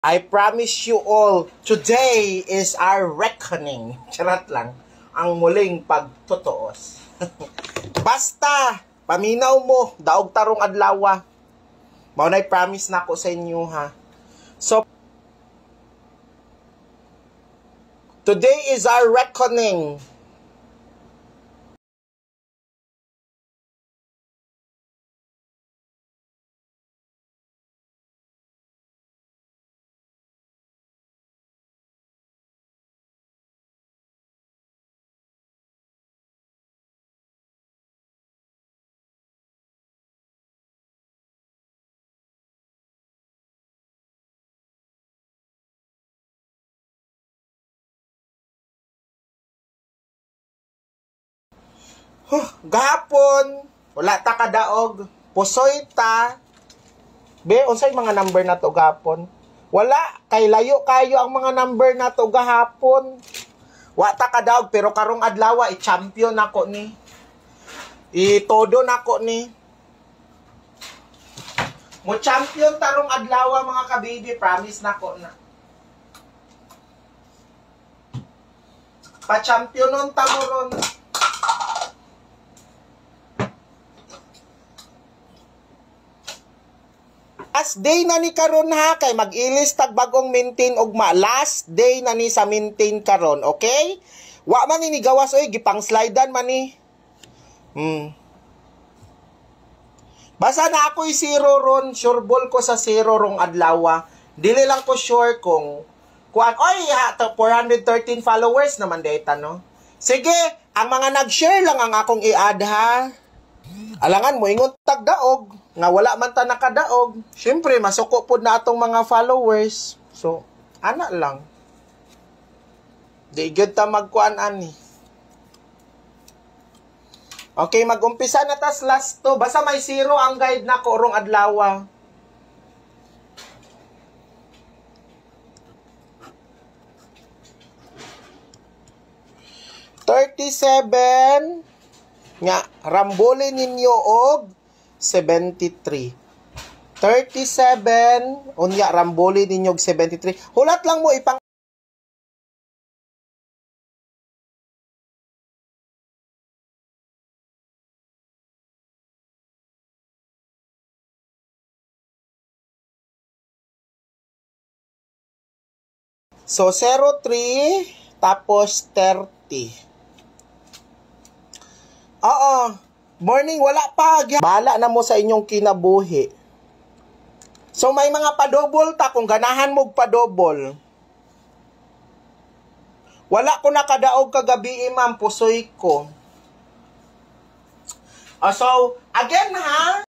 I promise you all, today is our reckoning. Charot lang. Ang muling pagtutuos. Basta, paminaw mo, daog tarong adlawa. Maunay promise na ako sa inyo ha. So, today is our reckoning. Gahapon, wala ta kadaog, pusoy ta. Be, unsay mga number na to gahapon? Wala, kay layo kayo ang mga number na to gahapon. Wa ta kadaog, pero karong adlaw i-champion nako ni. I-todo nako ni. Mo champion tarong adlaw mga kabibi, promise nako na. Pa-championon ta mo ron. Last day na ni karon ha, kay mag-ilis tag bagong maintain ugma. Last day na ni sa maintain karon, okay? Wa man ni gawas oy, gipang slidean man ni. Basta na ako'y zero ron, sure ball ko sa zero rong adlaw. Dili lang ko sure kung kuan oy ha, 413 followers naman data no. Sige, ang mga nag-share lang ang akong i-add ha. Alangan mo ingon tag daog nga wala man ta nakadaog. Syempre masuko pud na atong mga followers. So, ana lang. Di gyud ta magkuan ani. Okay, mag-umpisa na tas last to. Basta may zero ang guide na ko rong adlaw. $37 nga rambole ninyo og 73. 37 unya rambole ninyo og 73. Hulat lang mo ipang So 03 tapos 30. Oo. Morning, wala pa. Bahala na mo sa inyong kinabuhi. So, may mga padobol ta kung ganahan mo padobol. Wala ko nakadaog kagabi, ma'am. Pusoy ko. So, again ha,